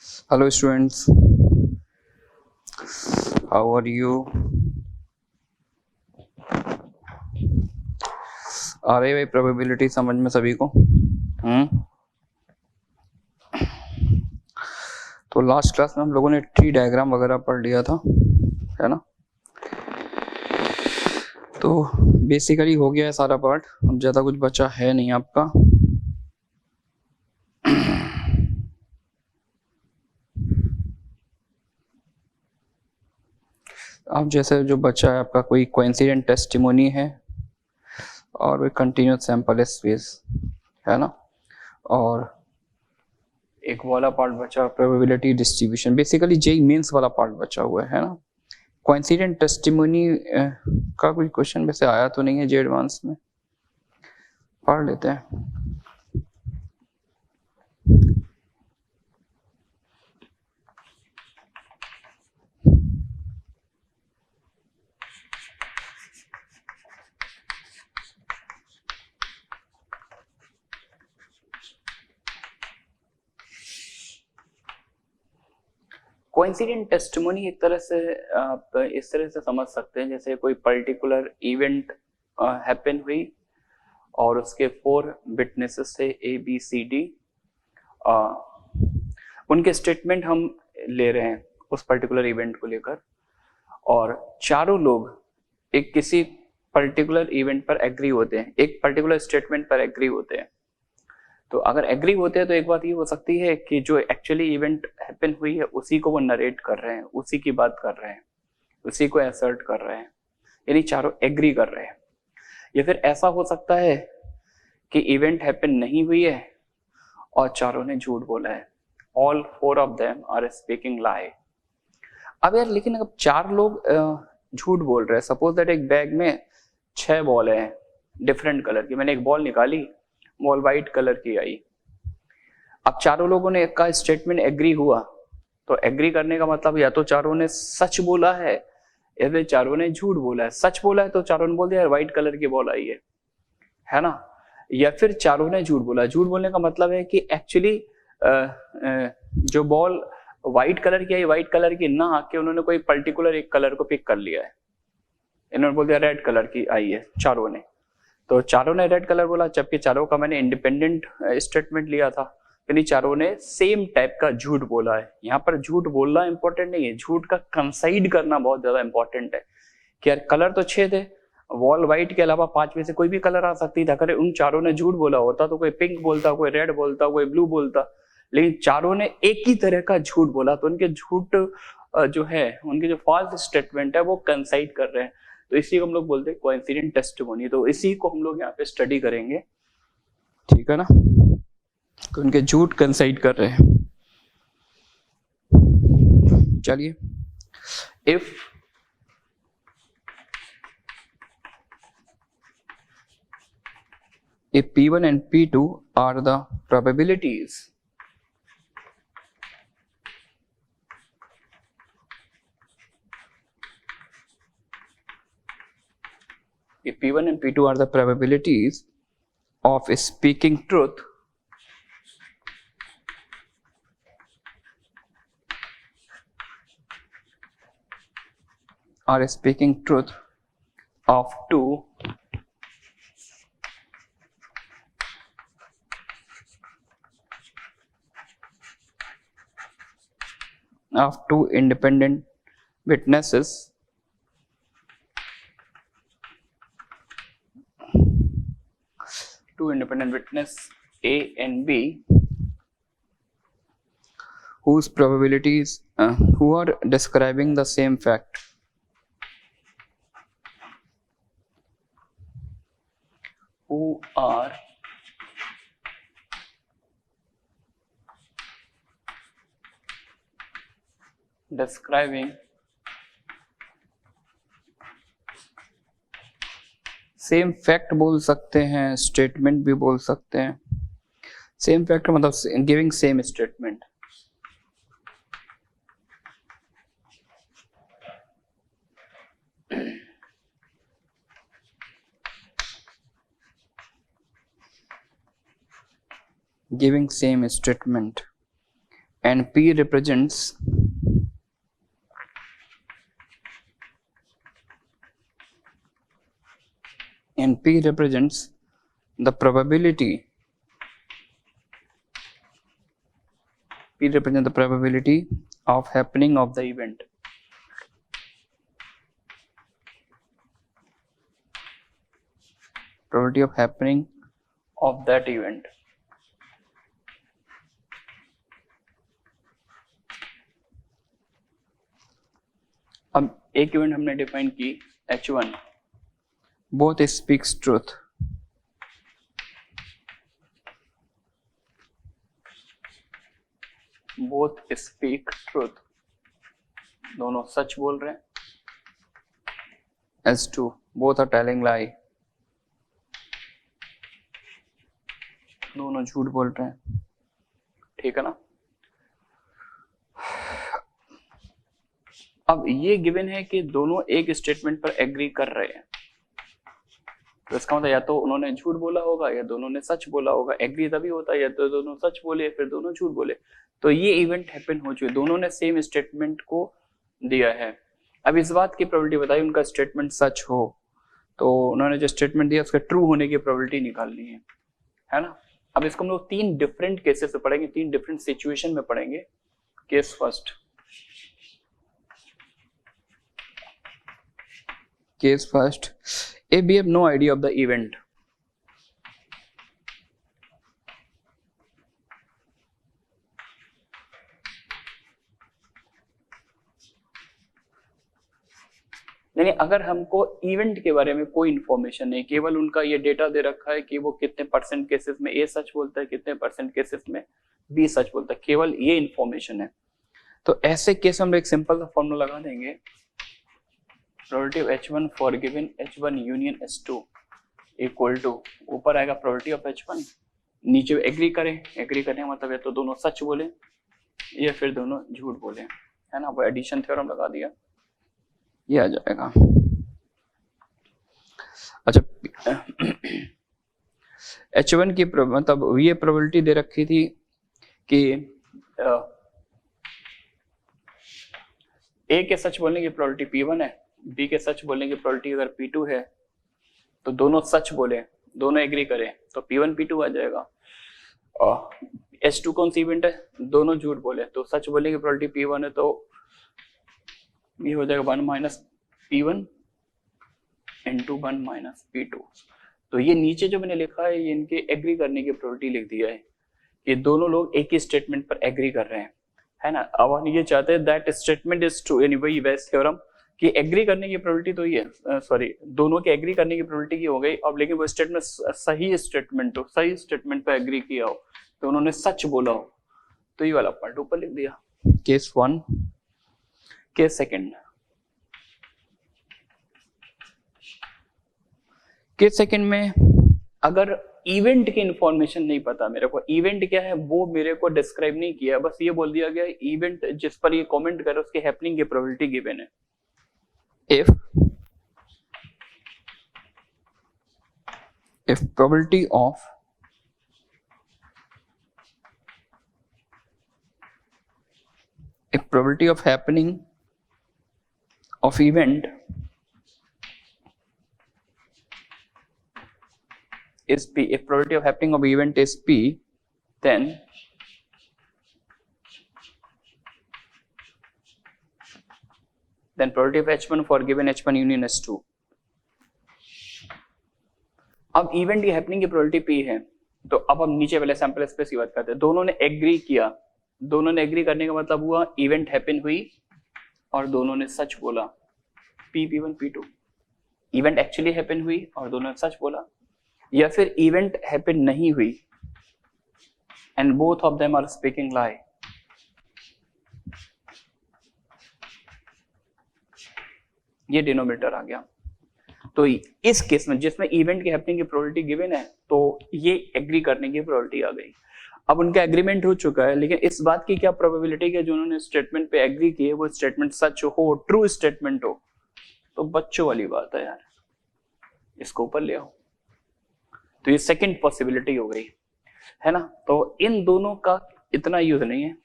Hello students, how are you? आ रही है भाई प्रोबेबिलिटी समझ में सभी को? तो लास्ट क्लास में हम लोगों ने ट्री डायग्राम वगैरह पढ़ लिया था, है ना? तो बेसिकली हो गया है सारा पार्ट, अब ज़्यादा कुछ बचा है नहीं आपका। अब जैसे जो बचा है आपका कोई कोइंसिडेंट टेस्टिमोनी है और कोई कंटिन्यूस सैंपल स्पेस, है ना? और एक वाला पार्ट बचा probability distribution, basically JEE Mains वाला पार्ट बचा हुआ है ना? कोइंसिडेंट टेस्टिमोनी का कोई क्वेश्चन वैसे आया तो नहीं है जे एडवांस में, पढ़ लेते हैं। कोइंसिडेंट टेस्टिमोनी एक तरह से आप इस तरह से समझ सकते हैं जैसे कोई पर्टिकुलर इवेंट हैपन हुई और उसके 4 विटनेसेस थे ए बी सी डी, उनके स्टेटमेंट हम ले रहे हैं उस पर्टिकुलर इवेंट को लेकर, और चारों लोग एक किसी पर्टिकुलर इवेंट पर एग्री होते हैं, एक पर्टिकुलर स्टेटमेंट पर एग्री होते हैं। तो अगर एग्री होते हैं तो एक बात ये हो सकती है कि जो एक्चुअली इवेंट हैपन हुई है उसी को वो नरेट कर रहे हैं, उसी की बात कर रहे हैं, उसी को असर्ट कर रहे हैं, यानी चारों एग्री कर रहे हैं। या फिर ऐसा हो सकता है कि इवेंट हैपन नहीं हुई है और चारों ने झूठ बोला है, all 4 of them are speaking lie. अब यार लेकिन अब 4 लोग झूठ बोल रहे हैं, सपोज दैट एक बैग में 6 बॉल हैं डिफरेंट कलर की, मैंने एक बॉल निकाली, बॉल वाइट कलर की आई। अब चारों लोगों ने का स्टेटमेंट एग्री हुआ, तो एग्री करने का मतलब या तो चारों ने सच बोला है या फिर चारों ने झूठ बोला है। सच बोला है तो चारों ने बोल दिया व्हाइट कलर की बॉल आई है ना? या फिर चारों ने झूठ बोला। झूठ बोलने का मतलब है कि एक्चुअली जो बॉल व्हाइट कलर की आई, व्हाइट कलर की ना आके उन्होंने कोई पर्टिकुलर एक कलर को पिक कर लिया है, इन्होंने बोल दिया रेड कलर की आई है चारों ने, तो चारों ने रेड कलर बोला, जबकि चारों का मैंने इंडिपेंडेंट स्टेटमेंट लिया था, यानी चारों ने सेम टाइप का झूठ बोला है। यहाँ पर झूठ बोलना इंपॉर्टेंट नहीं है, झूठ का कंसाइड करना बहुत ज्यादा इंपॉर्टेंट है कि यार कलर तो 6 थे, वॉल व्हाइट के अलावा 5 में से कोई भी कलर आ सकती था। अगर उन चारों ने झूठ बोला होता तो कोई पिंक बोलता, कोई रेड बोलता, कोई ब्लू बोलता, लेकिन चारों ने एक ही तरह का झूठ बोला, तो उनके झूठ जो है, उनके जो फॉल्स स्टेटमेंट है वो कंसाइड कर रहे हैं, तो इसी को हम लोग बोलते हैं कोइंसिडेंट टेस्टिमोनी। तो इसी को हम लोग यहाँ पे स्टडी करेंगे, ठीक है ना? तो उनके झूठ कंसाइड कर रहे हैं। चलिए, if P1 and P2 are the probabilities if P1 and P2 are the probabilities of speaking truth of two independent witnesses A and B, whose probabilities who are describing the same fact, who are describing same fact बोल सकते हैं, statement भी बोल सकते हैं। Same fact मतलब giving same statement. Giving same statement and P represents the probability. P represents the probability of happening of the event. Probability of happening of that event. अब एक इवेंट हमने डिफाइन की H1, both speaks truth. Both speak truth. दोनों सच बोल रहे हैं. S2, both are telling lie. दोनों झूठ बोल रहे हैं. ठीक है ना. अब ये गिवन है कि दोनों एक स्टेटमेंट पर एग्री कर रहे हैं, तो इसका मतलब या तो उन्होंने झूठ बोला होगा या दोनों ने सच बोला होगा. एग्री तभी होता है या तो दोनों सच बोले फिर दोनों झूठ बोले. तो ये इवेंट हैपन हो चुके, दोनों ने सेम स्टेटमेंट को दिया है. अब इस बात की प्रोबेबिलिटी बताई उनका स्टेटमेंट सच हो, तो उन्होंने जो स्टेटमेंट दिया उसका ट्रू होने की प्रोबेबिलिटी निकालनी है ना. अब इसको हम लोग 3 डिफरेंट केसेस में पढ़ेंगे, 3 डिफरेंट सिचुएशन में पढ़ेंगे. Case first. Case first, if we have no idea of the event, यानी अगर हमको इवेंट के बारे में कोई इंफॉर्मेशन नहीं, केवल उनका ये डेटा दे रखा है कि वो कितने परसेंट केसेस में ए सच बोलता है, कितने परसेंट केसेस में बी सच बोलता है, केवल ये इंफॉर्मेशन है, तो ऐसे केस हम एक सिंपल सा फॉर्मूला लगा देंगे. Probability of H1 for given H1 union H2 equal to, ऊपर आएगा प्रोबेबिलिटी ऑफ H1, नीचे एग्री करें. एग्री करने का मतलब है तो दोनों सच बोले या फिर दोनों झूठ बोले, है ना. वो एडिशन थ्योरम लगा दिया, ये आ जाएगा. अच्छा, H1 की मतलब ये प्रोबेबिलिटी दे रखी थी कि ए के सच बोलने की प्रोबेबिलिटी P1 है, बी के सच बोलने की प्रोबेबिलिटी अगर P2 है, तो दोनों सच बोले, दोनों एग्री करें तो P1 P2 आ जाएगा. और H2 कौन सी इवेंट है, दोनों झूठ बोले, तो सच बोलने की प्रोबेबिलिटी P1 है, तो ये हो जाएगा 1 minus P1 into 1 minus P2. तो ये नीचे जो मैंने लिखा है ये इनके एग्री करने की प्रोबेबिलिटी लिख दिया है कि दोनों लोग एक ही स्टेटमेंट पर एग्री कर रहे हैं, है ना. अब हम ये चाहते हैं दैट स्टेटमेंट इज ट्रू, यानी वही वेस्ट थ्योरम कि एग्री करने की प्रोबेबिलिटी तो ये सॉरी दोनों के एग्री करने की प्रोबेबिलिटी की हो गई. अब लेकिन वो स्टेटमेंट सही स्टेटमेंट हो, सही स्टेटमेंट पर एग्री किया हो, तो उन्होंने सच बोला हो, तो ये वाला पार्ट ऊपर लिख दिया. Case 1. Case second. Case second में अगर इवेंट की इंफॉर्मेशन नहीं पता, मेरे को इवेंट क्या है वो मेरे को डिस्क्राइब नहीं किया, बस ये बोल दिया गया इवेंट जिस पर ये कमेंट करे उसके हैपनिंग की प्रोबेबिलिटी गिवन है. if probability of happening of event is P, if probability of happening of event is P, then probability of H1 for given H1 union H2. अब इवेंट की happening की probability P है, तो अब हम नीचे वाले सैंपल स्पेस की बात करते हैं. दोनों ने एग्री किया, दोनों ने एग्री करने का मतलब हुआ इवेंट हैपन हुई और दोनों ने सच बोला. P1 P2 event actually happen हुई और दोनों ने सच बोला, या फिर इवेंट हैपन नहीं हुई and both of them are speaking lie. ये डिनोमिनेटर आ गया. तो इस केस में जिसमें इवेंट की हैपनिंग की प्रोबेबिलिटी गिवन है, तो ये एग्री करने की प्रोबेबिलिटी आ गई. अब उनका एग्रीमेंट हो चुका है, लेकिन इस बात की क्या प्रोबेबिलिटी है जो उन्होंने स्टेटमेंट पे एग्री किए वो स्टेटमेंट सच हो, ट्रू स्टेटमेंट हो. तो बच्चों वाली बात है यार, इसको ऊपर ले आओ. तो ये सेकंड पॉसिबिलिटी हो गई, है ना. तो इन दोनों का इतना यूज नहीं है,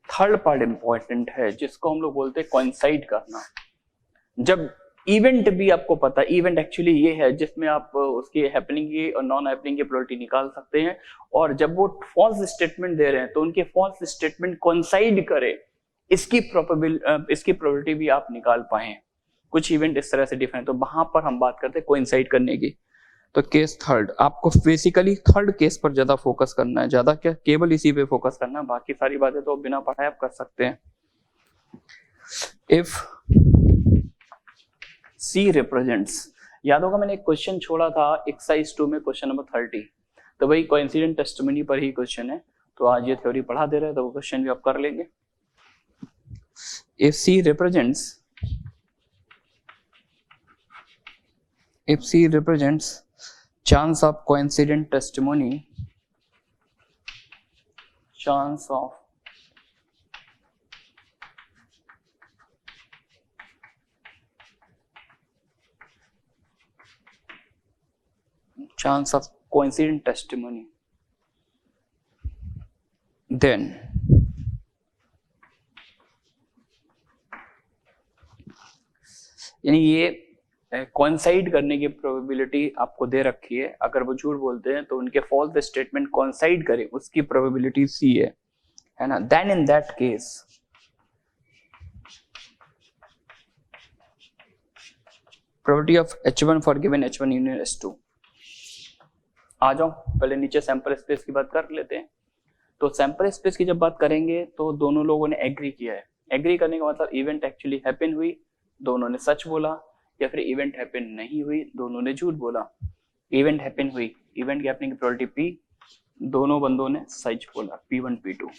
थर्ड पार्ट इंपॉर्टेंट है जिसको हम लोग बोलते हैं कोइंसाइड करना। जब इवेंट भी आपको पता है, इवेंट एक्चुअली ये है जिसमें आप उसकी हैपनिंग की और नॉन हैपनिंग की प्रोबेबिलिटी निकाल सकते हैं, और जब वो फॉल्स स्टेटमेंट दे रहे हैं तो उनके फॉल्स स्टेटमेंट कोइंसाइड करे, इसकी प्रोबेबिलिटी भी आप निकाल पाए। कुछ इवेंट इस तरह से डिफरेंट, तो वहां पर हम बात करते हैं कोइंसाइड करने की। तो केस थर्ड, आपको बेसिकली थर्ड केस पर ज्यादा फोकस करना है, ज्यादा क्या केवल इसी पे फोकस करना है, बाकी सारी बातें तो बिना पढ़ाए आप कर सकते हैं। इफ C represents, याद होगा मैंने एक क्वेश्चन छोड़ा था एक्सरसाइज 2 में, क्वेश्चन नंबर 30, तो वही कोइंसिडेंट टेस्टिमनी पर ही क्वेश्चन है, तो आज ये थ्योरी पढ़ा दे रहे हैं तो वो क्वेश्चन भी आप कर लेंगे। If C represents chance of coincident testimony, chance of coincident testimony, then यानी ये कोइंसाइड करने की प्रोबेबिलिटी आपको दे रखी है, अगर वो झूठ बोलते हैं तो उनके फॉल्स स्टेटमेंट कोइंसाइड करे, उसकी प्रोबेबिलिटी C है ना। Then in that case probability of H1 for given H1 union S2। आ जाओ पहले नीचे सैंपल स्पेस की बात कर लेते हैं। तो सैंपल स्पेस की जब बात करेंगे तो दोनों लोगों ने एग्री किया है। एग्री करने का मतलब इवेंट एक्चुअली हैपन हुई, दोनों ने सच बोला, या फिर इवेंट हैपन नहीं हुई, दोनों ने झूठ बोला। इवेंट हैपन हुई, इवेंट की हैपनिंग की प्रोबेबिलिटी P, दोनों बंदों ने सच बोला P1 P2,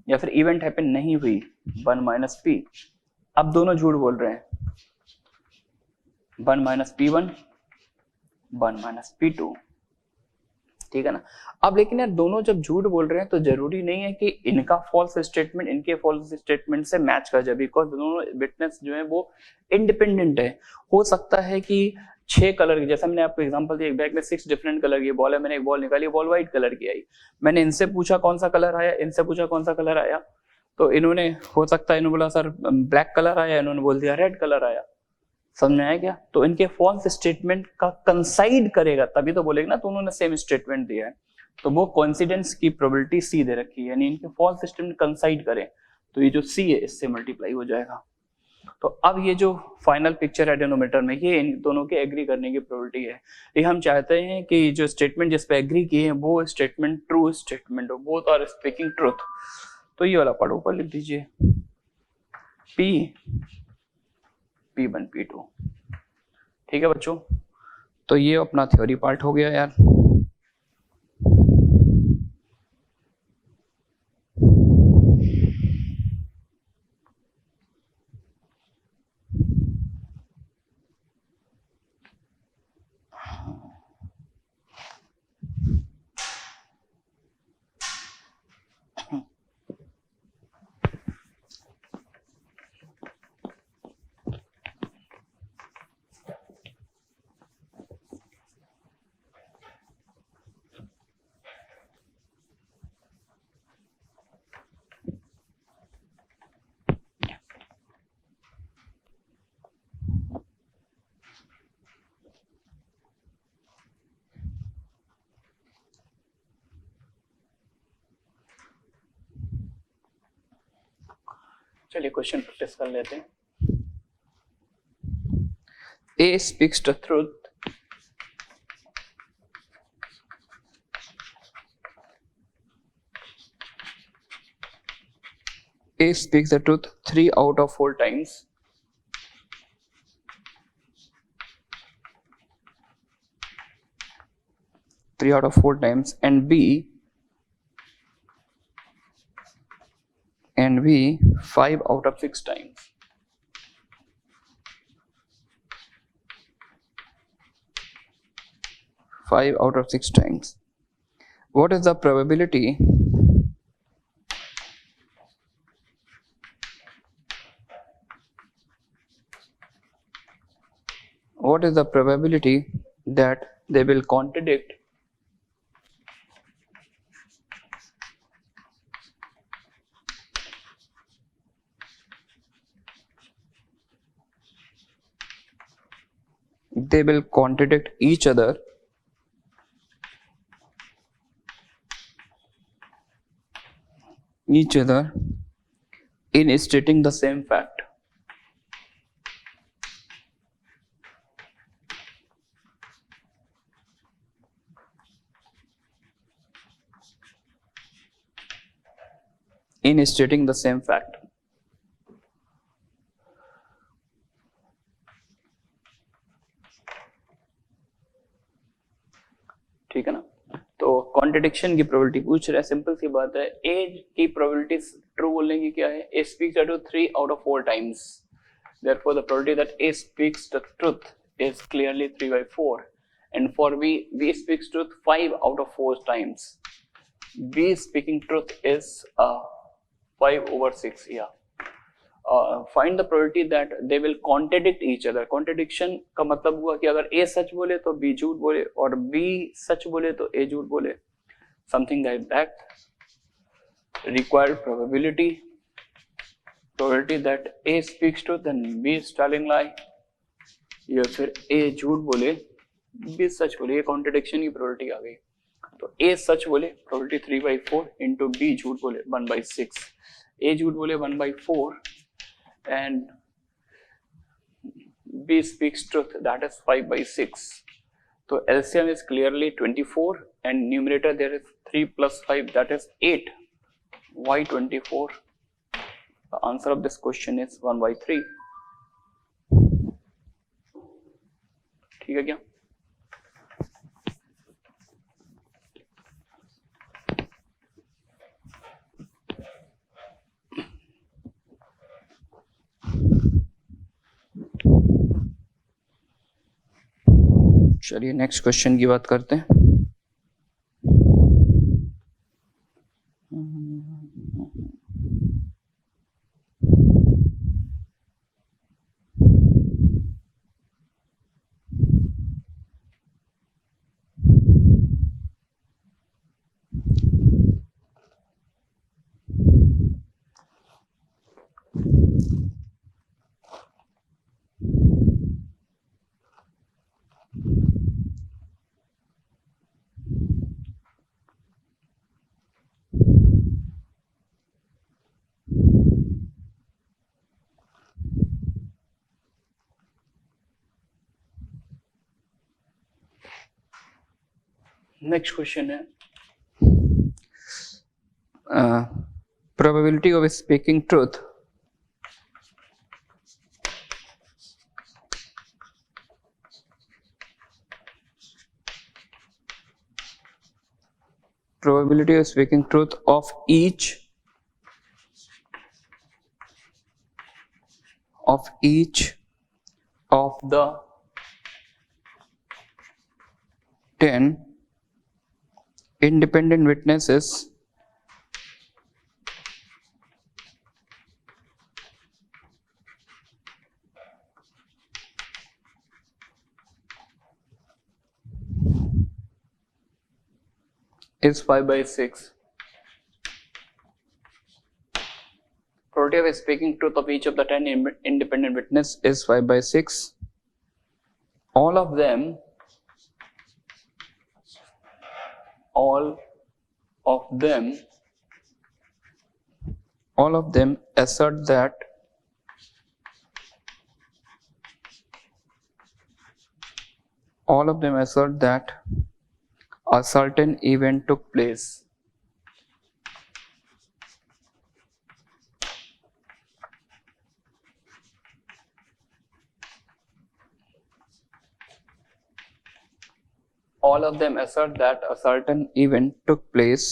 या फिर इवेंट हैपन नहीं हुई 1 माइनस P, अब दोनों झूठ बोल रहे हैं 1 माइनस P1 1 माइनस P2, ठीक है ना। अब लेकिन यार दोनों जब झूठ बोल रहे हैं तो जरूरी नहीं है कि इनका फॉल्स स्टेटमेंट इनके फॉल्स स्टेटमेंट से मैच कर जाए, बिकॉज दोनों विटनेस जो है वो इंडिपेंडेंट है। हो सकता है कि 6 कलर की, जैसा मैंने आपको एग्जांपल दिया, एक बैग में 6 डिफरेंट कलर की बॉल है, मैंने एक बॉल निकाली, बॉल व्हाइट कलर की आई, मैंने इनसे पूछा कौन सा कलर आया, इनसे पूछा कौन सा कलर आया, तो इन्होंने हो सकता है इन्होंने बोला सर ब्लैक कलर आया, इन्होंने बोल दिया रेड कलर आया। समझ में आया क्या? तो इनके फॉल्स स्टेटमेंट का कंसाइड करेगा तभी तो बोलेगा ना, तो उन्होंने सेम स्टेटमेंट दिया है, तो वो कोइंसिडेंस की प्रोबेबिलिटी C दे रखी है, यानी इनके फॉल्स स्टेटमेंट कंसाइड करें तो ये जो C है इससे मल्टीप्लाई हो जाएगा। तो अब ये जो फाइनल पिक्चर है डिनोमिनेटर में, ये इन दोनों के एग्री करने की प्रोबेबिलिटी है। ये हम चाहते हैं कि जो स्टेटमेंट जिस पे एग्री किए हैं वो स्टेटमेंट ट्रू स्टेटमेंट हो, बोथ आर स्पीकिंग ट्रूथ। तो ये वाला पार्ट ऊपर लिख दीजिए P1 P2, ठीक है बच्चों। तो ये अपना थ्योरी पार्ट हो गया यार। चलिए क्वेश्चन प्रैक्टिस कर लेते हैं। A speaks the truth, A speaks the truth 3 out of 4 times, and B 5 out of 6 times. What is the probability that they will contradict they will contradict each other in stating the same fact. In stating the same fact. ठीक है ना? तो contradiction की probability पूछ रहा है, simple सी बात है, ए की प्रोबेबिलिटी ट्रू बोलने की क्या है? ए speaks to 3 out of 4 times. Therefore, the probability that A speaks the truth is clearly 3/4. And for B speaks truth 5 out of 4 times. B speaking truth is 5/6. Yeah. Find the probability that they will contradict each other. Contradiction का मतलब हुआ कि अगर A सच बोले तो B झूठ बोले और B सच बोले तो A झूठ बोले. Something like that. Required probability that A speaks truth then B is telling lie, या फिर A झूठ बोले B सच बोले. ये कॉन्ट्रडिक्शन की प्रोबेबिलिटी आ गई. तो A सच बोले प्रोबेबिलिटी 3/4 इंटू B झूठ बोले 1/6. A झूठ बोले 1/4 and B speaks truth, that is 5/6. So LCM is clearly 24 and numerator there is 3 plus 5, that is 8. Why 24? The answer of this question is 1/3. ठीक है क्या? चलिए नेक्स्ट क्वेश्चन की बात करते हैं. नेक्स्ट क्वेश्चन है probability of speaking truth of each of the 10 independent witnesses is 5/6. Probability of speaking truth of each of the 10 independent witness is 5/6. All of them assert that a certain event took place. All of them assert that a certain event took place.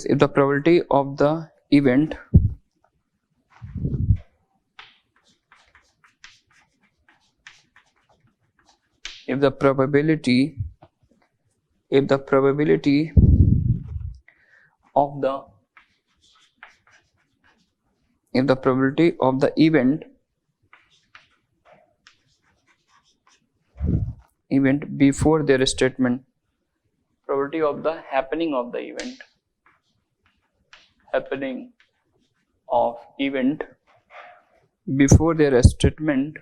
If the probability of the event of the event before their statement, probability of the happening of the event before their statement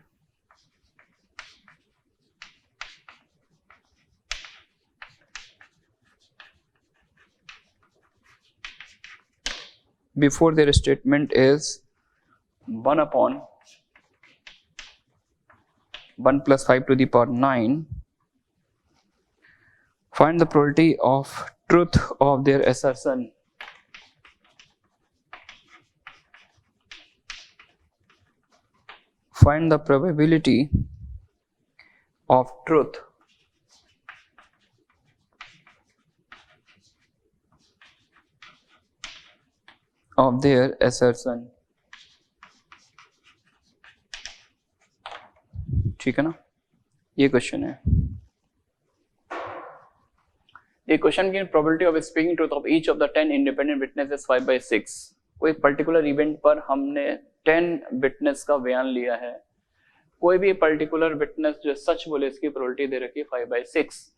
is 1 upon 1 plus 5 to the power 9, find the probability of truth of their assertion. Find the probability of truth of their assertion. ठीक है ना, ये question है. ये question की probability of speaking truth of each of the 10 independent witnesses 5/6. कोई particular event पर हमने 10 विटनेस का बयान लिया है. कोई भी पर्टिकुलर विटनेस जो सच बोले इसकी प्रोबेबिलिटी दे रखी है 5/6.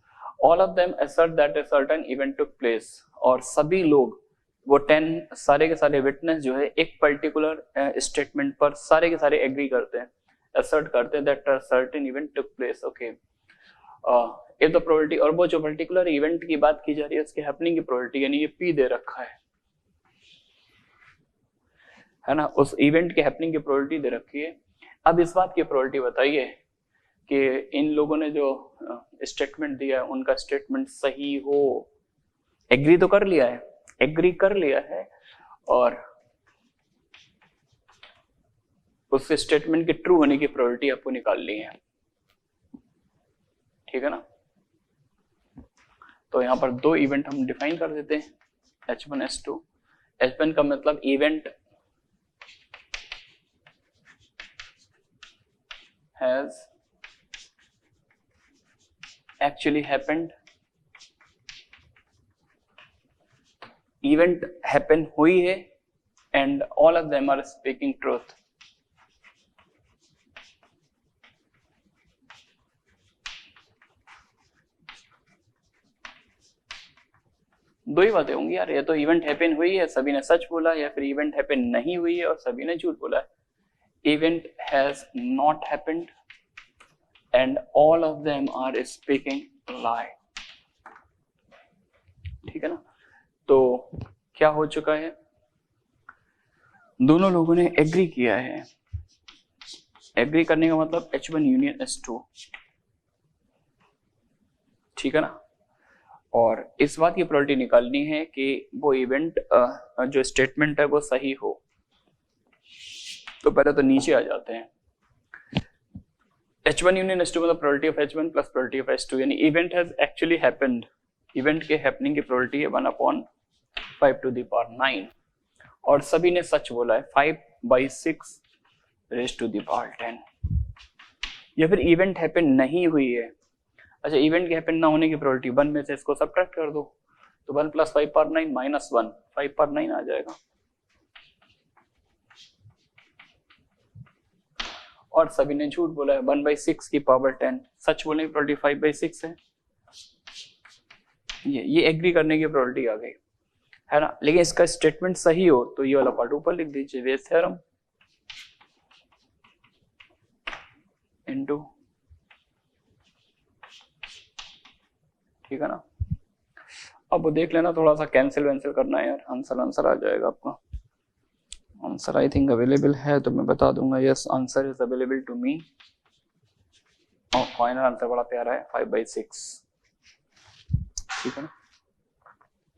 All of them assert that a certain event took place. और सभी लोग वो 10 सारे के सारे विटनेस जो है एक पर्टिकुलर स्टेटमेंट पर सारे के सारे एग्री करते हैं, assert करते हैं that a certain event took place. Okay, if the probability, और वो जो पर्टिकुलर इवेंट की बात की जा रही है उसके हैपनिंग की प्रोबेबिलिटी यानी ये p दे रखा है ना, उस इवेंट के हैपनिंग की प्रोबेबिलिटी दे रखी है. अब इस बात की प्रोबेबिलिटी बताइए कि इन लोगों ने जो स्टेटमेंट दिया है उनका स्टेटमेंट सही हो. एग्री तो कर लिया है, एग्री कर लिया है और उस स्टेटमेंट के ट्रू होने की प्रोबेबिलिटी आपको निकालनी है. ठीक है ना. तो यहां पर दो इवेंट हम डिफाइन कर देते हैं, H1 S2. H1 का मतलब event has actually happened. Event happen हुई है and all of them are speaking truth. दो ही बातें होंगी यार, या तो इवेंट हैपन हुई है सभी ने सच बोला, या फिर इवेंट हैपन नहीं हुई है और सभी ने झूठ बोला है. Event has not happened and all of them are speaking lie. ठीक है ना. तो क्या हो चुका है, दोनों लोगों ने एग्री किया है. एग्री करने का मतलब H1 यूनियन S2. ठीक है ना. और इस बात की प्रोबेबिलिटी निकालनी है कि वो इवेंट जो स्टेटमेंट है वो सही हो. तो पहले तो नीचे आ जाते हैं. H1 यूनियन S2 मतलब probability of H1 plus probability of S2, यानी event has actually happened. Event के हैपनिंग की प्रोबेबिलिटी है 1/5 to the power 9 और सभी ने सच बोला है 5/6 raised to the power 10. या फिर इवेंट हैपन नहीं हुई है. अच्छा, इवेंट के हैपन ना होने की प्रोबेबिलिटी 1 में से इसको सब्ट्रैक्ट कर दो तो 1 + 5/9 - 1 5/9 आ जाएगा. और सभी ने झूठ बोला है 1/6 की पावर 10. सच बोलने की प्रोबेबिलिटी 5/6 है. ये एग्री करने की प्रोबेबिलिटी आ गई है ना. लेकिन इसका स्टेटमेंट सही हो तो ये वाला पार्ट ऊपर लिख दीजिए, वेस थ्योरम इनटू. ठीक है ना. अब वो देख लेना, थोड़ा सा कैंसिल वैंसिल करना है यार, आंसर आ जाएगा आपका. आंसर आई थिंक अवेलेबल है तो मैं बता दूंगा. Yes, answer is available to me और फाइनल आंसर बड़ा प्यारा है 5/6. ठीक है ना.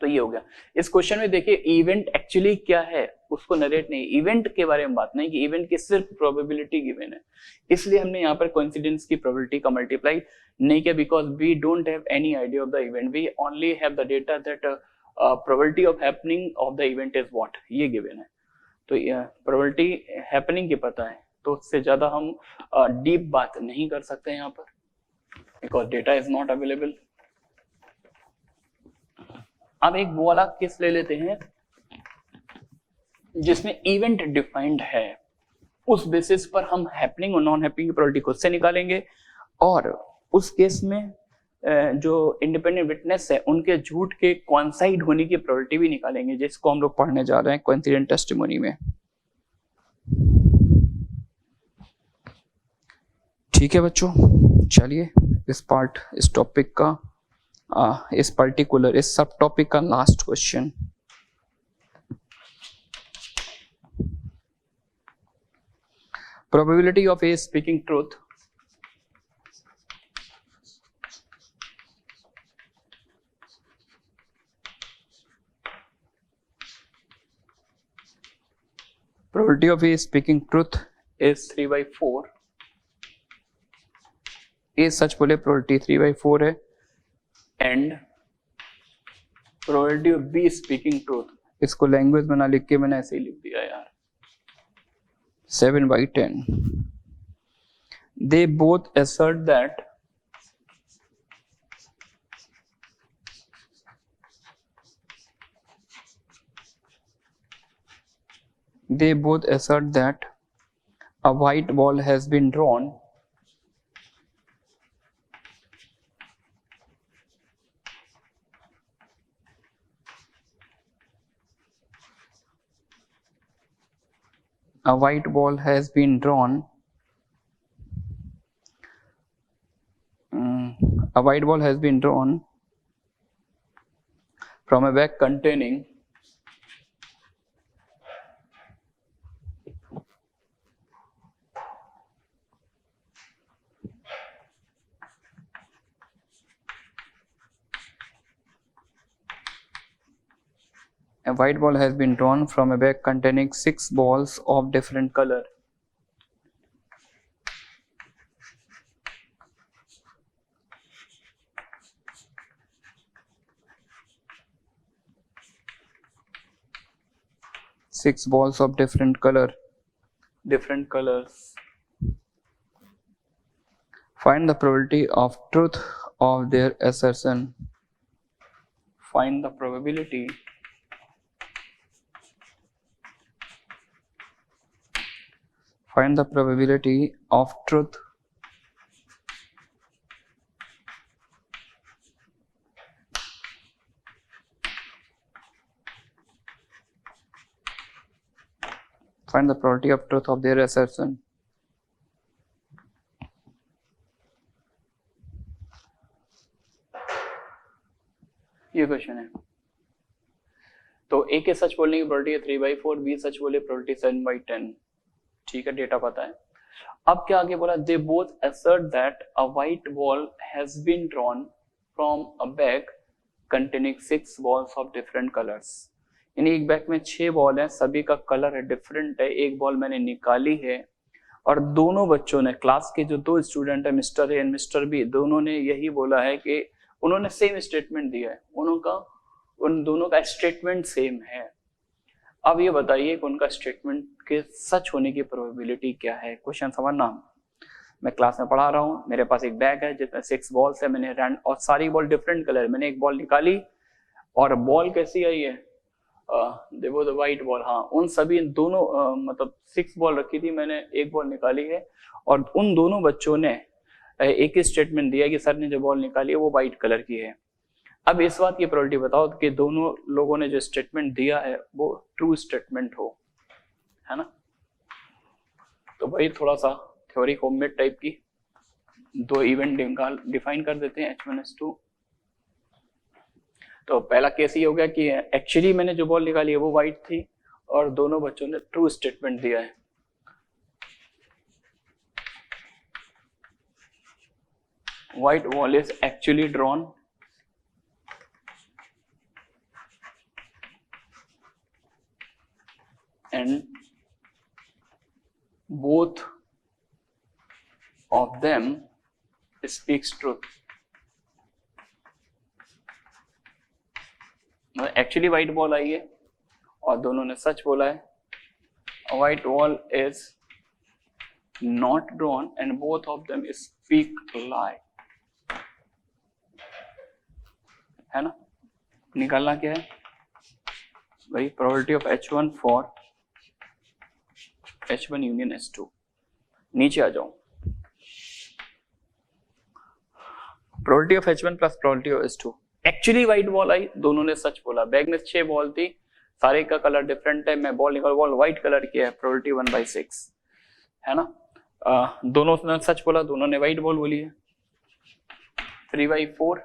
तो ये हो गया. इस क्वेश्चन में देखिए इवेंट एक्चुअली क्या है उसको नरेट नहीं, इवेंट के बारे में बात नहीं कि इवेंट की सिर्फ प्रोबेबिलिटी गिवन है. इसलिए हमने यहाँ पर कोइंसिडेंस की प्रोबेबिलिटी का मल्टीप्लाई नहीं किया because we don't have any idea of the event. We only have the data that probability of happening of the event is what, ये गिवन है. तो प्रोबेबिलिटी हैपनिंग की पता है तो उससे ज्यादा हम डीप बात नहीं कर सकते यहाँ पर because data is not available. अब एक वो वाला केस ले लेते हैं जिसमें इवेंट डिफाइंड है. उस बेसिस पर हम हैपनिंग और नॉन हैपनिंग की प्रोबेबिलिटी खुद से निकालेंगे और उस केस में जो इंडिपेंडेंट विटनेस है उनके झूठ के कॉन्साइड होने की प्रोबेबिलिटी भी निकालेंगे, जिसको हम लोग पढ़ने जा रहे हैं कोइंसिडेंट टेस्टिमोनी में. ठीक है बच्चों, चलिए इस टॉपिक का इस सब टॉपिक का last question. Probability of A speaking truth. Probability of A speaking truth is 3/4. A सच बोले probability 3/4 है, and probability of B speaking truth, इसको लैंग्वेज में ना लिख के मैंने ऐसे ही लिख दिया यार, 7/10. They both assert that a white ball has been drawn from a bag containing A white ball has been drawn from a bag containing 6 balls of different color. Six balls of different colors. Find the probability of truth of their assertion. Find the probability of truth of their assertion. ये question है। तो ए के सच बोलने की probability है 3/4, B सच बोले probability 7/10। ठीक है, डेटा पता है। अब क्या आगे बोला, they both assert that a white ball has been drawn from a bag containing 6 balls of different colors. यानी एक बैग में 6 बॉल है, सभी का कलर है डिफरेंट है, एक बॉल मैंने निकाली है और दोनों बच्चों ने, क्लास के जो 2 स्टूडेंट है mister A and mister B, दोनों ने यही बोला है कि उन्होंने सेम स्टेटमेंट दिया है, उन दोनों का स्टेटमेंट सेम है। अब ये बताइए कि उनका स्टेटमेंट के सच होने की प्रोबेबिलिटी क्या है। क्वेश्चन समझना, मैं क्लास में पढ़ा रहा हूँ, मेरे पास एक बैग है जिसमें 6 बॉल्स है, मैंने और सारी बॉल डिफरेंट कलर, मैंने एक बॉल निकाली और बॉल कैसी आई है, देखो द वाइट बॉल। हाँ, उन सभी दोनों मतलब 6 बॉल रखी थी, मैंने एक बॉल निकाली है और उन दोनों बच्चों ने एक ही स्टेटमेंट दिया कि सर ने जो बॉल निकाली है वो वाइट कलर की है। अब इस बात की प्रोबेबिलिटी बताओ कि दोनों लोगों ने जो स्टेटमेंट दिया है वो ट्रू स्टेटमेंट हो, है ना। तो भाई थोड़ा सा थ्योरी होममेड टाइप की 2 इवेंट डिफाइन कर देते हैं, H1 H2। तो पहला केस ये हो गया कि एक्चुअली मैंने जो बॉल निकाली है वो वाइट थी और दोनों बच्चों ने ट्रू स्टेटमेंट दिया है। White ball is actually drawn and both of them speaks truth. Actually white ball आई है और दोनों ने सच बोला है। White ball is not drawn and both of them speak lie, है ना। निकालना क्या है भाई, probability of H1 for H1 union H2। नीचे आ जाओ, probability of H1 plus probability of H2। Actually white ball आई, दोनों ने सच बोला, बैग में 6 बॉल थी, सारे का कलर डिफरेंट है, मैं बॉल निकाल, बॉल व्हाइट कलर की है, प्रोबेबिलिटी 1/6, है ना। दोनों ने सच बोला, दोनों ने व्हाइट बॉल बोली है। 3/4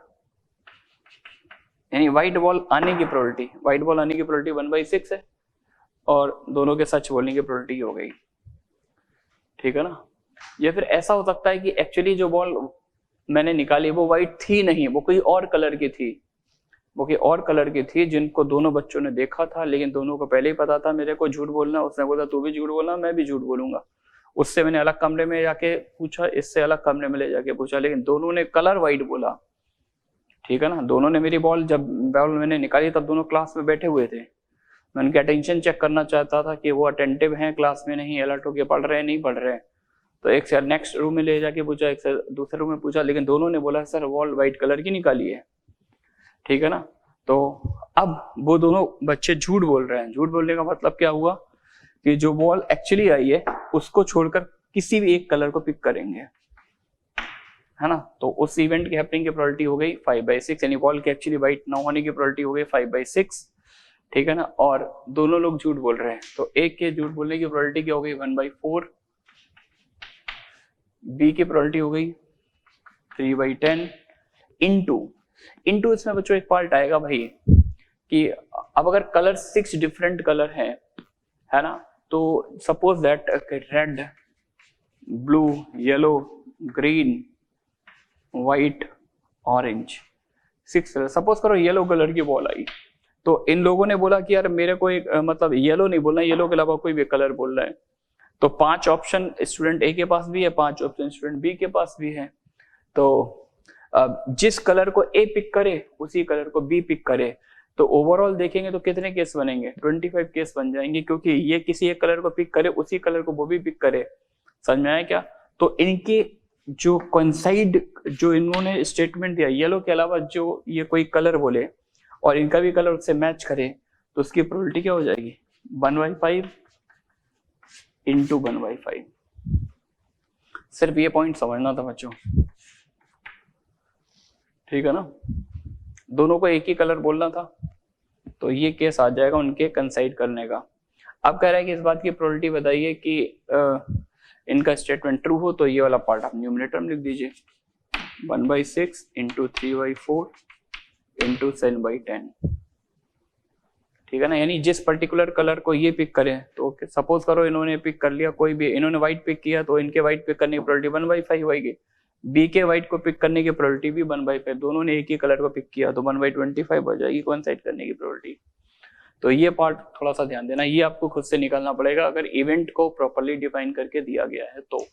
यानी व्हाइट बॉल आने की प्रोबेबिलिटी 1/6 है और दोनों के सच बोलने की प्रोबेबिलिटी हो गई, ठीक है ना। या फिर ऐसा हो सकता है कि एक्चुअली जो बॉल मैंने निकाली वो व्हाइट थी नहीं, वो कोई और कलर की थी, जिनको दोनों बच्चों ने देखा था, लेकिन दोनों को पहले ही पता था मेरे को झूठ बोलना। उसने बोला तू भी झूठ बोलना, मैं भी झूठ बोलूंगा। उससे मैंने अलग कमरे में जाके पूछा, इससे अलग कमरे में ले जाके पूछा, लेकिन दोनों ने कलर व्हाइट बोला, ठीक है ना। दोनों ने मेरी जब बॉल मैंने निकाली तब दोनों क्लास में बैठे हुए थे। मैं उनकी अटेंशन चेक करना चाहता था कि वो अटेंटिव हैं, क्लास में नहीं अलर्ट होकर पढ़ रहे हैं नहीं पढ़ रहे हैं। तो एक से नेक्स्ट रूम में ले जाके पूछा, एक से दूसरे रूम में पूछा, लेकिन दोनों ने बोला सर बॉल व्हाइट कलर की निकाली है, ठीक है ना। तो अब वो दोनों बच्चे झूठ बोल रहे हैं। झूठ बोलने का मतलब क्या हुआ कि जो बॉल एक्चुअली आई है उसको छोड़कर किसी भी एक कलर को पिक करेंगे, है ना। तो उस इवेंट की हैपनिंग की प्रोबेबिलिटी हो गई 5/6, यानी बॉल की एक्चुअली व्हाइट न होने की प्रोबेबिलिटी हो गई 5/6, ठीक है ना। और दोनों लोग झूठ बोल रहे हैं, तो एक के झूठ बोलने की प्रोबेबिलिटी क्या हो गई 1/4, बी की प्रोबेबिलिटी हो गई 3/10 इनटू इसमें बच्चों एक पार्ट आएगा भाई कि अब अगर कलर 6 डिफरेंट कलर है ना, तो suppose that red, blue, yellow, green, white, orange, 6 colour. Suppose करो येलो कलर की बॉल आई, तो इन लोगों ने बोला कि यार मेरे को एक मतलब येलो नहीं बोलना, येलो के अलावा कोई भी कलर बोल रहा है। तो 5 ऑप्शन स्टूडेंट ए के पास भी है, 5 ऑप्शन स्टूडेंट बी के पास भी है। तो जिस कलर को ए पिक करे उसी कलर को बी पिक करे, तो ओवरऑल देखेंगे तो कितने केस बनेंगे, 25 केस बन जाएंगे, क्योंकि ये किसी एक कलर को पिक करे उसी कलर को वो भी पिक करे। समझ में आया क्या। तो इनके जो कोइंसाइड, जो इन्होंने स्टेटमेंट दिया येलो के अलावा जो ये कोई कलर बोले और इनका भी कलर उससे मैच करे, तो उसकी प्रोबेबिलिटी क्या हो जाएगी 1/5 इंटू 1/5। सिर्फ ये पॉइंट समझना था बच्चों, ठीक है ना। दोनों को एक ही कलर बोलना था, तो ये केस आ जाएगा उनके कंसाइड करने का। अब कह रहा है कि इस बात की प्रोबेबिलिटी बताइए कि इनका स्टेटमेंट ट्रू हो, तो ये वाला पार्ट आप न्यूमरेटर में लिख दीजिए 1/6 इंटू 3/4 इंटू 7/10, ठीक है ना। यानी जिस पर्टिकुलर कलर को ये पिक करें, तो सपोज करो इन्होंने पिक कर लिया कोई भी, इन्होंने व्हाइट पिक किया, तो इनके व्हाइट पिक करने की प्रोबेबिलिटी 1/5 होगी। बी के व्हाइट को पिक करने की प्रोबेबिलिटी भी 1/5, दोनों ने एक ही कलर को पिक किया तो 1/25 हो जाएगी कोइंसाइड करने की प्रोबेबिलिटी। तो ये पार्ट थोड़ा सा ध्यान देना, ये आपको खुद से निकालना पड़ेगा अगर इवेंट को प्रॉपर्ली डिफाइन करके दिया गया है तो।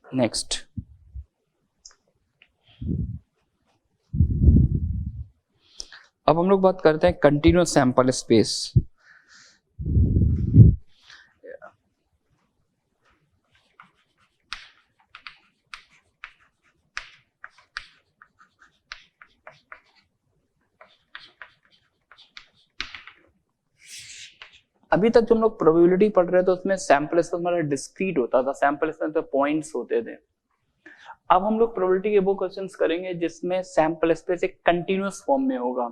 नेक्स्ट, अब हम लोग बात करते हैं कंटिन्यूअस सैंपल स्पेस। अभी तक जो हम लोग प्रोबेबिलिटी पढ़ रहे थे उसमें सैंपल स्पेस हमारा डिस्क्रीट होता था, सैंपल स्पेस में पॉइंट्स होते थे। अब हम लोग प्रोबेबिलिटी के वो क्वेश्चंस करेंगे जिसमें सैंपल स्पेस एक कंटिन्यूअस फॉर्म में होगा।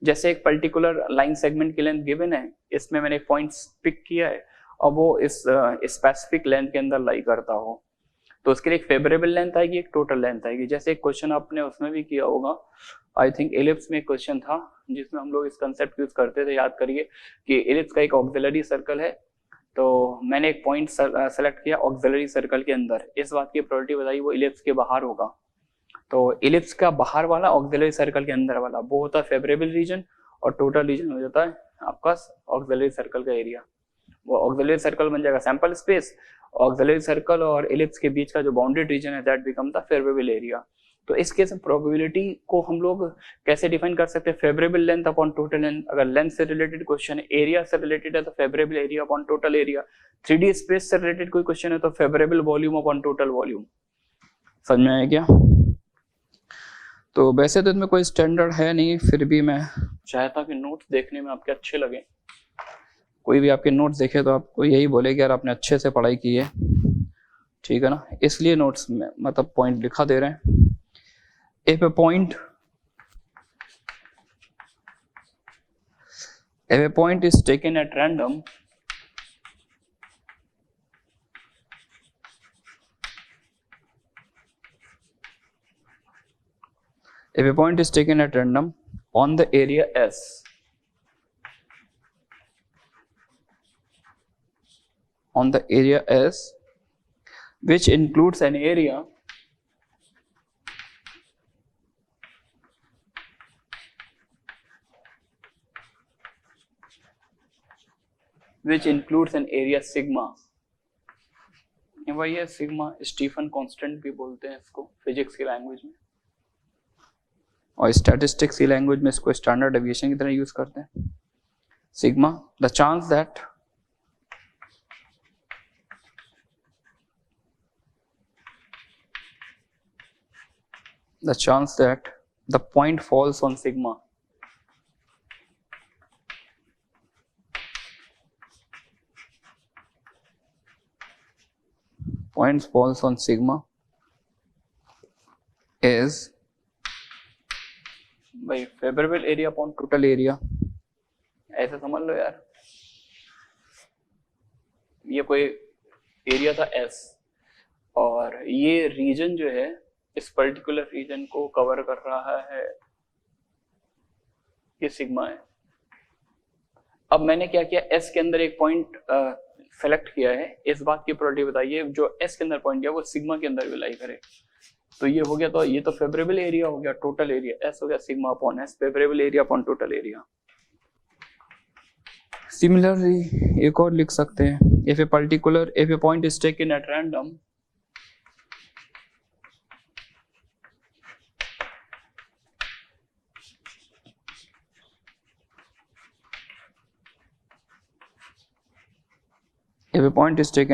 जैसे एक पर्टिकुलर लाइन सेगमेंट की लेंथ गिवन है, इसमें मैंने एक पॉइंट पिक किया है और वो इस स्पेसिफिक लेंथ के अंदर लाई करता हो, तो उसके लिए एक फेवरेबल लेंथ आएगी, एक टोटल लेंथ आएगी। जैसे एक क्वेश्चन आपने उसमें भी किया होगा, आई थिंक एलिप्स में एक क्वेश्चन था जिसमें हम लोग इस कंसेप्ट यूज करते थे, याद करिए कि एलिप्स का एक ऑक्सिलरी सर्कल है, तो मैंने एक पॉइंट सेलेक्ट किया ऑक्सिलरी सर्कल के अंदर, इस बात की प्रोबेबिलिटी बताई वो एलिप्स के बाहर होगा। तो एलिप्स का बाहर वाला ऑक्सिलरी सर्कल के अंदर वाला वो होता है फेवरेबल रीजन, और टोटल रीजन हो जाता है आपका ऑक्सिलरी सर्कल का एरिया। वो ऑक्सिलरी सर्कल बन जाएगा सैंपल स्पेस, ऑक्सिलरी सर्कल और एलिप्स के बीच का जो बाउंडेड रीजन है that become the favourable area. तो इस केस में प्रोबेबिलिटी को हम लोग कैसे डिफाइन कर सकते हैं, favourable length upon total length. अगर लेंथ से रिलेटेड क्वेश्चन है, एरिया से रिलेटेड है तो favourable area upon total area. 3D space से रिलेटेड कोई क्वेश्चन है तो favourable volume upon total volume. समझ में आया क्या। तो वैसे तो इसमें कोई स्टैंडर्ड है नहीं, फिर भी मैं चाहता कि नोट्स देखने में आपके अच्छे लगे। कोई भी आपके नोट्स देखे तो आपको यही बोले कि यार आपने अच्छे से पढ़ाई की है, ठीक है ना, इसलिए नोट्स में मतलब पॉइंट लिखा दे रहे हैं। if a point is taken at random, if a point is taken at random on the area S, on the area S, which includes an area sigma, वही है सिग्मा, स्टीफन कांस्टेंट भी बोलते हैं इसको physics की language में, और statistics की लैंग्वेज में इसको स्टैंडर्ड डेविएशन की तरह यूज करते हैं। Sigma, the chance that the point falls on sigma is by favorable area upon total area। ऐसा समझ लो यार, ये कोई एरिया था S और ये रीजन जो है इस पर्टिकुलर रीजन को कवर कर रहा है, ये सिग्मा है। अब मैंने क्या किया, S के अंदर एक पॉइंट सेलेक्ट किया है, इस बात की प्रोबेबिलिटी बताइए जो S के अंदर पॉइंट किया वो सिग्मा के अंदर भी लाई करे, तो ये हो गया, तो ये तो फेवरेबल एरिया हो गया, टोटल एरिया S हो गया sigma upon S, favourable area upon total area. Similarly एक और लिख सकते हैं, if a point is taken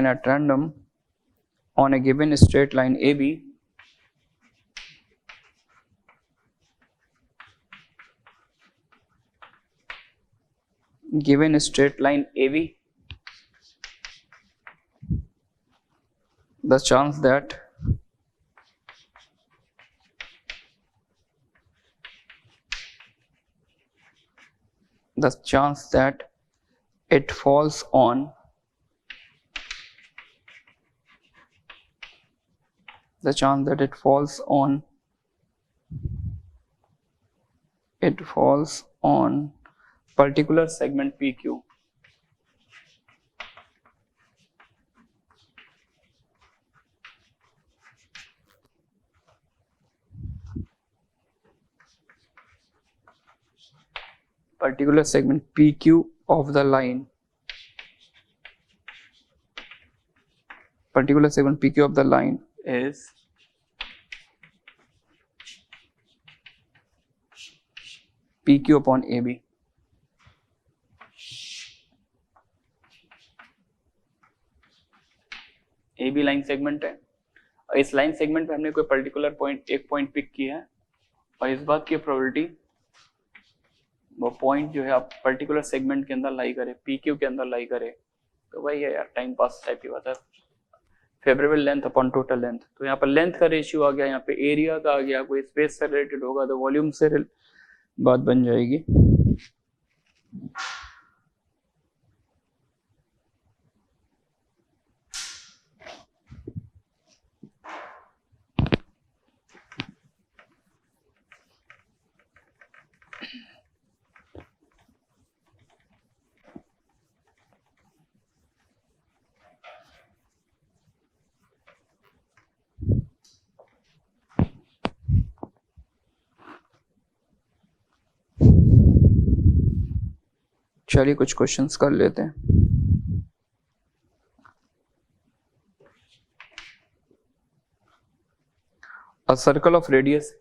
at random on a given straight line AB, the chance that it falls on particular segment PQ, particular segment PQ of the line, particular segment PQ of the line is PQ upon AB। AB line segment है, और इस line segment पे हमने कोई particular point, एक point pick किया है, और इस बात की प्रोबेबिलिटी वो पॉइंट जो है आप पर्टिकुलर सेगमेंट के अंदर लाई करे, PQ के अंदर लाई करे, तो वही है यार टाइम पास टाइप की बात है, favourable length upon total length. तो यहाँ पर लेंथ का रेशियो आ गया, यहाँ पे एरिया का आ गया, कोई स्पेस से रिलेटेड होगा तो वॉल्यूम से बात बन जाएगी। चलिए कुछ क्वेश्चंस कर लेते हैं। A circle of radius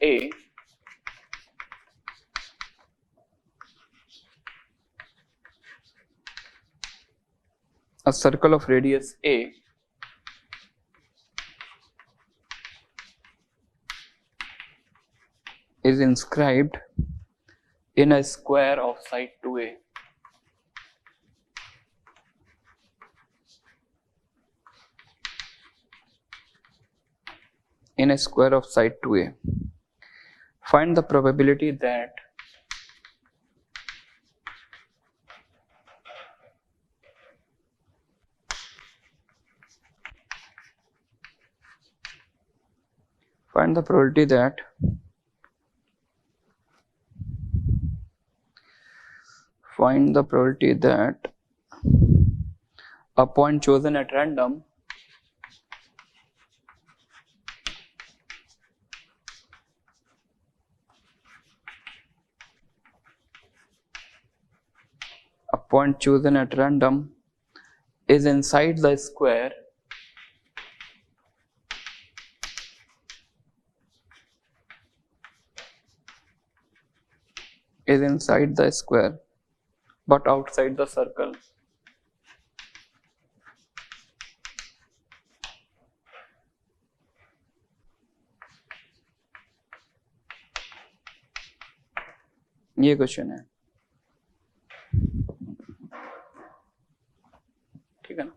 A is inscribed in a square of side 2A. in a square of side 2a. Find the probability that a point chosen at random is inside the square but outside the circle. ये question है, ठीक है ना।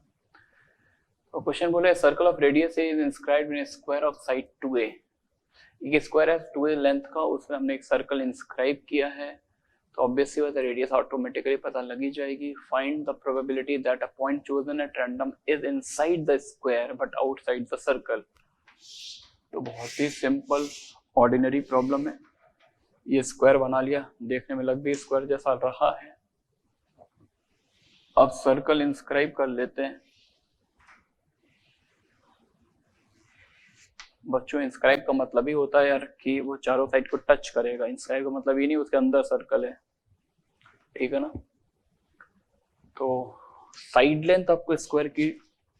तो question बोले circle of radius is inscribed in square of side 2a। एक square है 2a length का, उसमें हमने एक सर्कल इंस्क्राइब किया है, तो ऑब्वियसली बात है रेडियस ऑटोमेटिकली पता लगी जाएगी। Find the probability that a point chosen at random is inside the square but outside the circle. तो बहुत ही सिंपल ऑर्डिनरी प्रॉब्लम है। ये स्क्वायर बना लिया, देखने में लग भी स्क्वायर जैसा रहा है। अब सर्कल इंस्क्राइब कर लेते हैं। बच्चों इंस्क्राइब का मतलब ही होता है यार कि वो चारों साइड को टच करेगा। इंस्क्राइब का मतलब ये नहीं उसके अंदर सर्कल है, ठीक है ना। तो साइड लेंथ आपको स्क्वायर की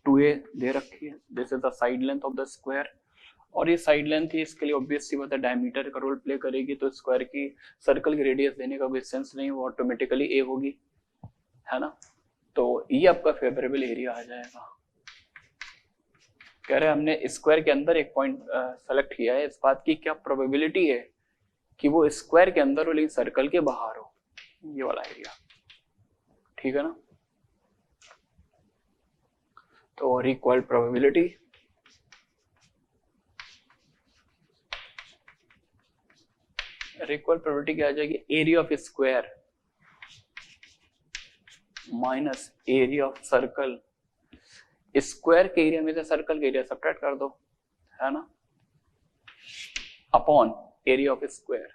2a दे रखी है, this is the side length of the square. और ये साइड लेंथ ही इसके लिए ऑब्वियसली बात है डायमीटर का रोल प्ले करेगी, तो स्क्वायर की सर्कल की रेडियस देने का कोई सेंस नहीं, वो ऑटोमेटिकली a होगी, है ना। तो ये आपका फेवरेबल एरिया आ जाएगा। कह रहे हैं हमने स्क्वायर के अंदर एक पॉइंट सेलेक्ट किया है, इस बात की क्या प्रोबेबिलिटी है कि वो स्क्वायर के अंदर हो लेकिन सर्कल के बाहर हो, ये वाला एरिया, ठीक है ना। तो रिक्वायर्ड प्रोबेबिलिटी क्या आ जाएगी, area of square minus area of circle. Square के एरिया में से सर्कल के एरिया सब्ट्रैक्ट कर दो, है ना, upon area of square.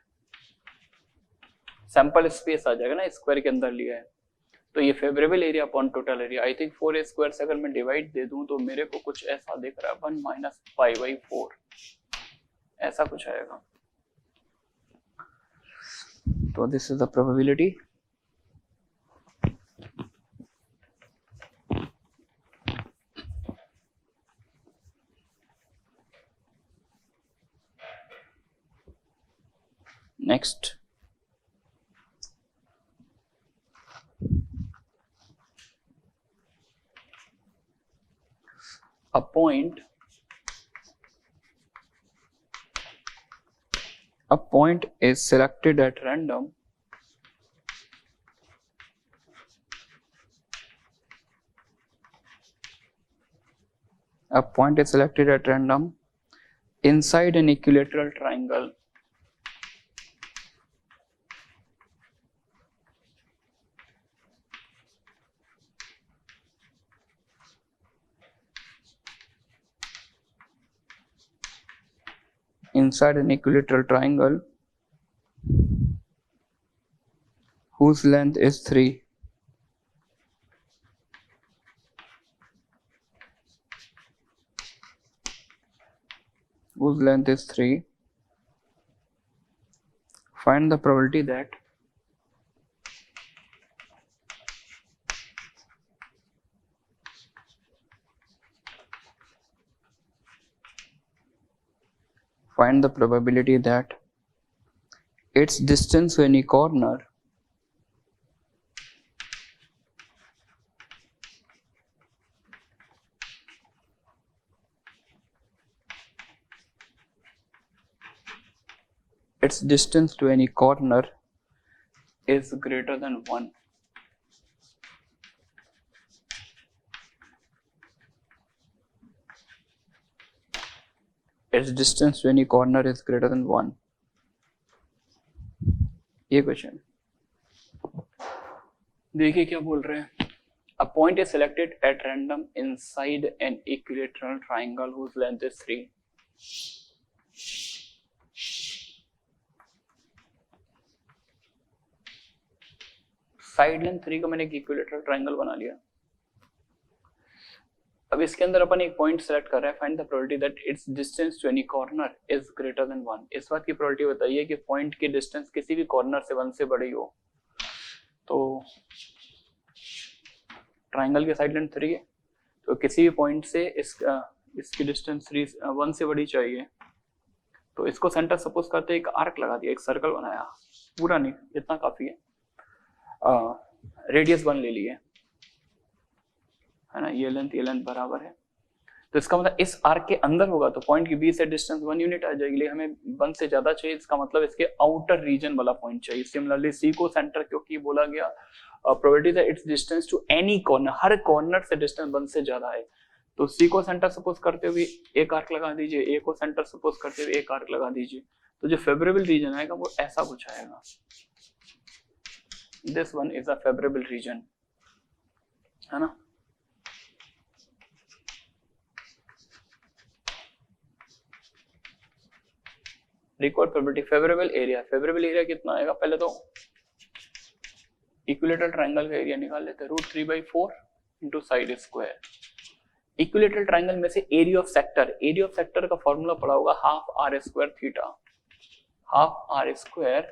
Sample space आ जाएगा ना, स्क्वायर के अंदर लिया है, तो ये favourable area upon total area. I think 4a square से अगर मैं डिवाइड दे दूं तो मेरे को कुछ ऐसा दिख रहा है, 1 माइनस 5/4 ऐसा कुछ आएगा। तो this is the probability. Next, a point is selected at random inside an equilateral triangle whose length is 3. Find the probability that its distance to any corner is greater than 1. It's distance to any corner is greater than 1। ये question देखिए क्या बोल रहे हैं। A point is selected at random inside an equilateral triangle whose length is 3. Side length 3 का मैंने एक equilateral triangle बना लिया। अब इसके अंदर अपन एक पॉइंट सेलेक्ट कर रहे हैं। Find the probability that it's distance to any corner is greater than 1। इस बात की प्रोबेबिलिटी बताइए कि पॉइंट की डिस्टेंस किसी भी कॉर्नर से 1 से बड़ी हो। तो ट्राइंगल की साइड लेंथ 3 है, तो किसी भी पॉइंट से इसकी डिस्टेंस 1 से बड़ी चाहिए। तो इसको सेंटर सपोज करते एक आर्क लगा दिया, एक सर्कल बनाया, पूरा नहीं, इतना काफी है। रेडियस 1 ले लिए, है ना, ये लेंथ बराबर है। तो इसका मतलब इस आर्क के अंदर होगा तो पॉइंट की बीच से डिस्टेंस 1 यूनिट आ जाएगी, लेकिन हमें 1 से ज्यादा चाहिए। इसका मतलब इसके आउटर रीजन वाला पॉइंट चाहिए। सिमिलरली सी को सेंटर क्योंकि बोला गया probability that it's distance to any corner, हर कॉर्नर से डिस्टेंस 1 से ज्यादा है। तो सी को सेंटर सपोज करते हुए एक आर्क लगा दीजिए, ए को सेंटर सपोज करते हुए एक आर्क लगा दीजिए। तो जो फेवरेबल रीजन आएगा वो ऐसा कुछ आएगा। This one is a favourable region, है ना। Record probability favourable area, favourable area कितना आएगा, पहले तो इक्विलेटरल ट्राइंगल का एरिया निकाल लेते हैं। √3/4 into side square. Equilateral triangle में से area of sector, area of sector का फॉर्मूला पड़ा होगा ½ r² theta, ½ r²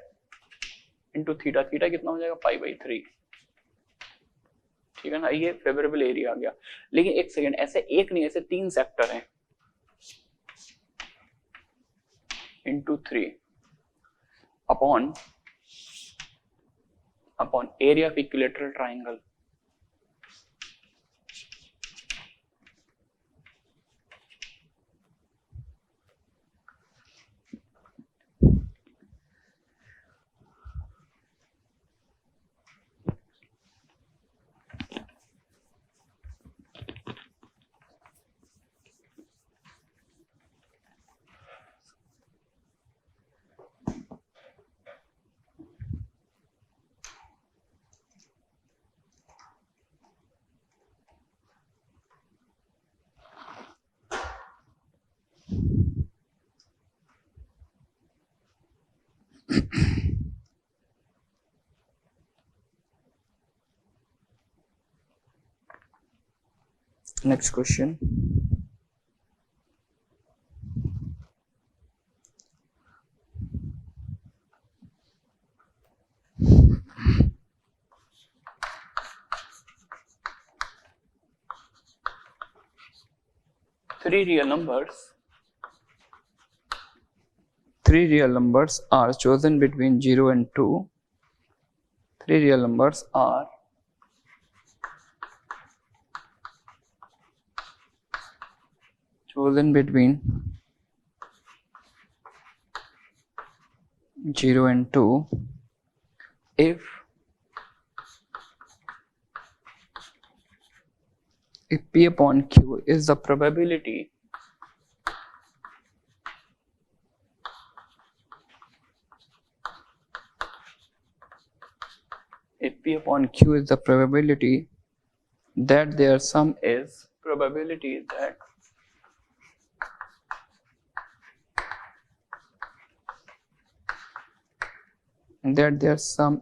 into theta, theta कितना हो जाएगा π/3, ठीक है ना। ये फेवरेबल एरिया आ गया। लेकिन एक सेकेंड, ऐसे एक नहीं, ऐसे 3 सेक्टर हैं, into 3 upon area of equilateral triangle. Next question. Three real numbers are chosen between 0 and 2. Three real numbers are chosen between 0 and 2 if P upon Q is the probability that their sum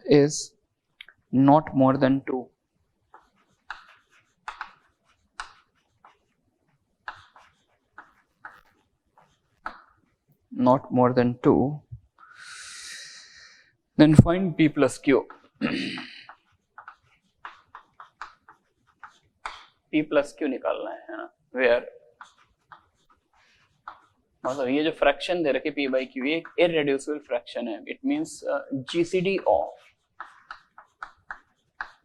is not more than 2. Not more than 2. Then find P plus Q. P plus Q निकालना है ना, where मतलब ये जो fraction दे रखे P/Q ये इररेड्यूसिबल fraction है। It means GCD of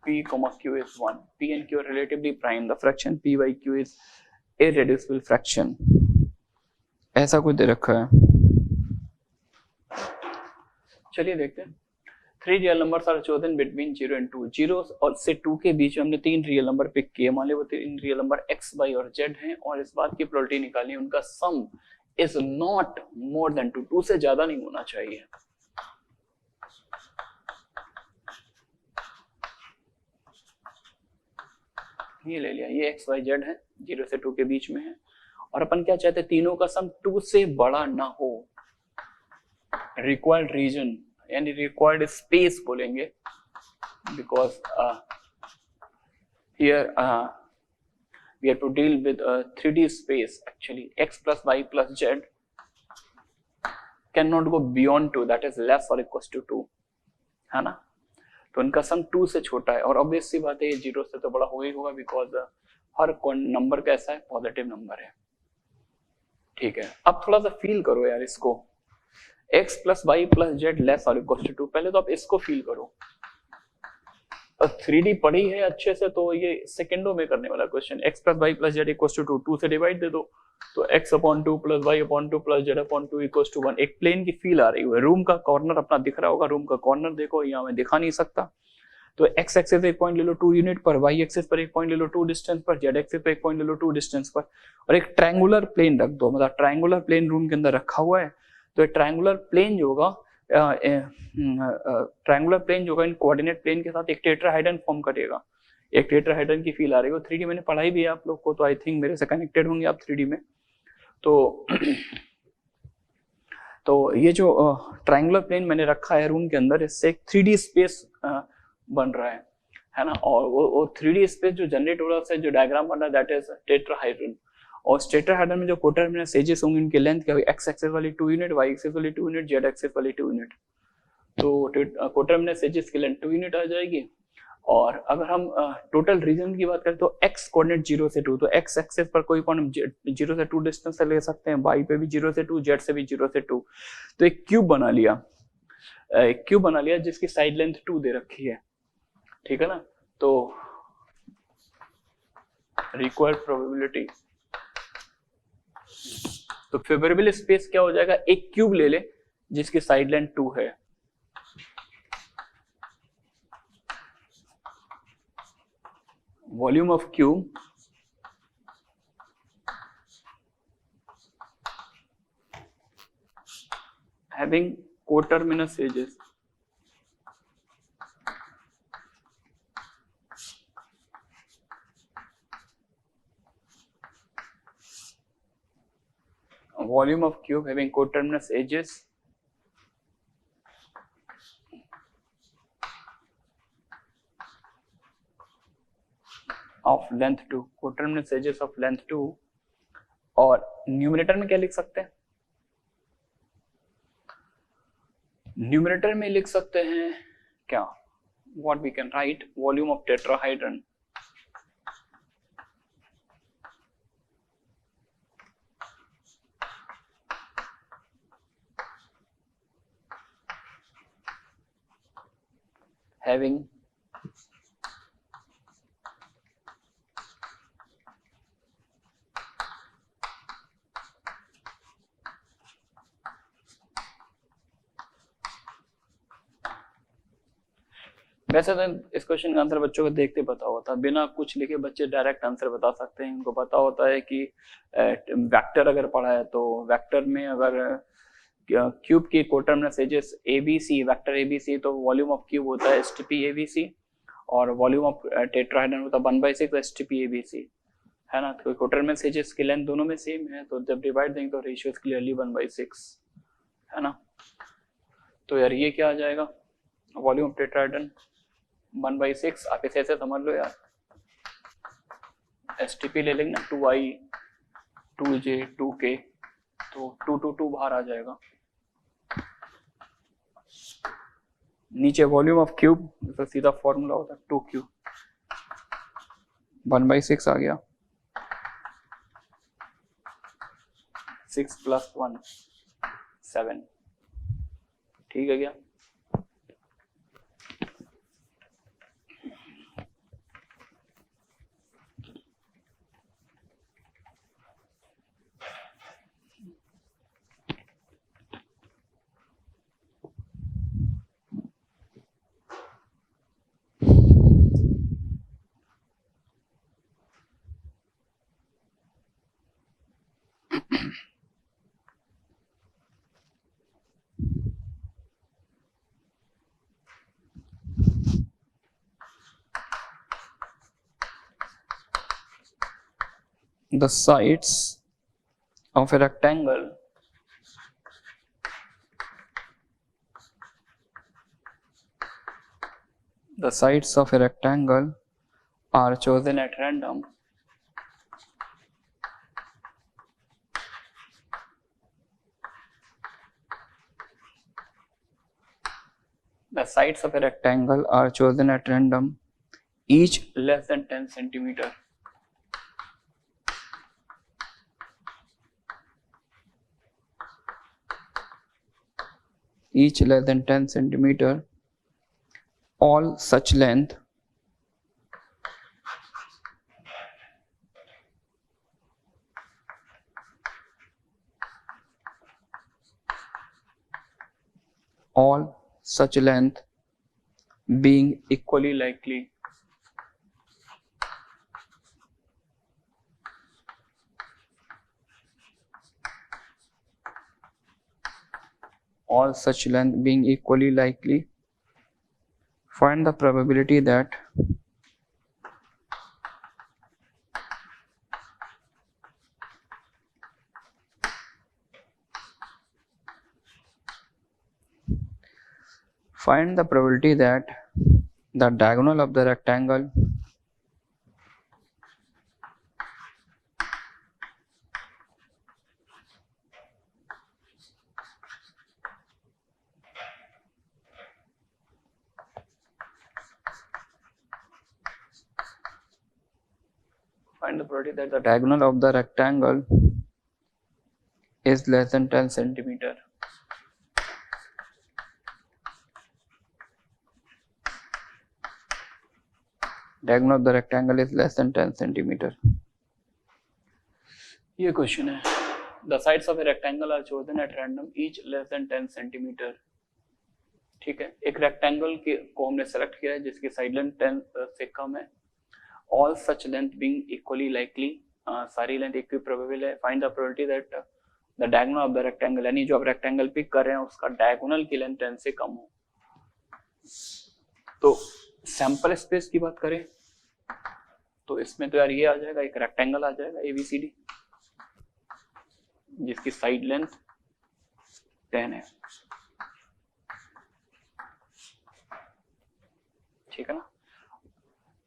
P, Q is 1. P and Q are relatively prime. The fraction P/Q is irreducible fraction. ऐसा कुछ दे रखा है। चलिए देखते हैं। 3 real numbers are chosen between 0 and 2. 0 और से 2 के बीच में हमने 3 रियल नंबर पिक किए। मान ली वो 3 रियल नंबर x, y और z हैं और इस बात की प्रोबेबिलिटी निकाली उनका सम इज नॉट मोर देन 2, 2 से ज्यादा नहीं होना चाहिए। ये ले लिया, ये एक्स वाई जेड है, 0 से 2 के बीच में है, और अपन क्या चाहते हैं, तीनों का सम 2 से बड़ा ना हो। रिक्वायर्ड रीजन यानी रिक्वायर्ड स्पेस बोलेंगे, because here we have to deal with a 3D space. Actually x plus y plus z cannot go beyond 2, that is less or equals to 2, है ना। तो इनका सम 2 से छोटा है, और ऑब्वियस सी बात है ये 0 से तो बड़ा हो ही होगा, बिकॉज हर नंबर कैसा है, पॉजिटिव नंबर है। ठीक है, अब थोड़ा सा फील करो यार इसको, x plus y plus z less or equal to 2, पहले तो आप इसको फील करो। 3D पढ़ी है अच्छे से तो ये सेकंडों में करने वाला question. x plus y plus z equal to 2, 2 से डिवाइड दे दो, तो x upon 2 plus y upon 2 plus z upon 2 equal to 1। एक प्लेन की फील आ रही है, रूम का कॉर्नर अपना दिख रहा होगा, रूम का कॉर्नर देखो, यहाँ मैं दिखा नहीं सकता। तो x एक्सिस पे एक पॉइंट ले लो 2 यूनिट पर, y एक्सिस पर एक पॉइंट ले लो 2 डिस्टेंस पर, z एक्सिस पे एक पॉइंट ले लो 2 डिस्टेंस पर, और एक ट्रायंगुलर प्लेन रख दो, मतलब ट्रायंगुलर प्लेन रूम के अंदर रखा हुआ है। तो ये ट्रायंगुलर प्लेन जो होगा, ट्रायंगुलर प्लेन जो होगा इन कोऑर्डिनेट प्लेन के साथ एक टेट्राहाइड्रन फॉर्म करेगा। एक टेट्राहाइड्रन की फील आ रही है, 3D मैंने पढ़ाई भी है आप लोग को, तो आई थिंक मेरे से कनेक्टेड होंगे आप 3D में। तो तो ये जो ट्रायंगुलर प्लेन मैंने रखा है रूम के अंदर, इससे एक 3D स्पेस बन रहा है ना। और वो 3D स्पेस जो जनरेट हो रहा है, जो डायग्राम बन रहा है, दैट इज टेट्राहाइड्रन। और टेट्राहाइड्रन में जो कोटरमिनस एजेस होंगे उनकी लेंथ क्या होगी, x एक्सिस वाली 2 यूनिट, y एक्सिस वाली 2 यूनिट, z एक्सिस वाली 2 यूनिट। तो कोटरमिनस एजेस की लेंथ 2 यूनिट आ जाएगी। और अगर हम टोटल रीजन की बात करें तो x कोऑर्डिनेट 0 से 2, तो x एक्सिस पर कोई पॉइंट 0 से 2 डिस्टेंस से ले सकते हैं, y पे भी 0 से 2, z से भी 0 से 2। तो एक क्यूब बना लिया, एक क्यूब बना लिया जिसकी साइड लेंथ 2 दे रखी है, ठीक है ना। तो रिक्वायर्ड प्रोबेबिलिटी, तो फेवरेबल स्पेस क्या हो जाएगा, एक क्यूब ले ले जिसकी साइड लेंथ 2 है। Volume of cube having coterminous edges, volume of cube having coterminous edges of length 2, coterminous edges of length 2। और न्यूमरेटर में क्या लिख सकते हैं, न्यूमरेटर में लिख सकते हैं क्या, what we can write, volume of tetrahedron having वैसे तो इस क्वेश्चन का आंसर बच्चों को देखते पता होता है, बिना कुछ लिखे बच्चे डायरेक्ट आंसर बता सकते हैं। उनको पता होता है कि वेक्टर अगर पढ़ा है तो वेक्टर में अगर क्यूब की कोटरमिनस एजेस ABC, वेक्टर ABC, तो वॉल्यूम ऑफ क्यूब होता है STP ABC, और वॉल्यूम ऑफ टेट्राहेड्रन होता है 1/6 STP ABC, है ना। तो कोटरमिनस एजेस की लेंथ दोनों में सेम है, तो जब डिवाइड देंगे तो रेशियो इज क्लियरली 1/6, है ना। तो यार ये क्या आ जाएगा, वॉल्यूम ऑफ टेट्राहेड्रन 1/6, आप इसे ऐसे समझ लो यार, STP ले लेंगे ना, 2i 2j 2k, तो 2 बाहर आ जाएगा। नीचे वॉल्यूम ऑफ क्यूब, तो सीधा फॉर्मूला होता है 2q, 1/6 आ गया, 6 + 1 7, ठीक है क्या। the sides of a rectangle are chosen at random each less than 10 centimeter. All such length being equally likely find the probability that the diagonal of the rectangle is less than 10 centimeter. Diagonal of the rectangle is less than 10 centimeter. ये question है. The sides of a rectangle are chosen at random, each less than 10 centimeter. ठीक है, एक rectangle को हमने select किया है जिसकी साइड लेंथ 10 से कम है. All such length being equally likely, सारी लेंथ इक्वी प्रोबेबल है. Find the probability that the diagonal of the rectangle, यानी जो आप रेक्टेंगल पिक कर रहे हैं उसका डायगोनल की लेंथ 10 से कम हो. तो सैंपल स्पेस की बात करें तो इसमें तो यार ये आ जाएगा, एक रेक्टेंगल आ जाएगा ABCD जिसकी साइड लेंथ 10 है. ठीक है ना.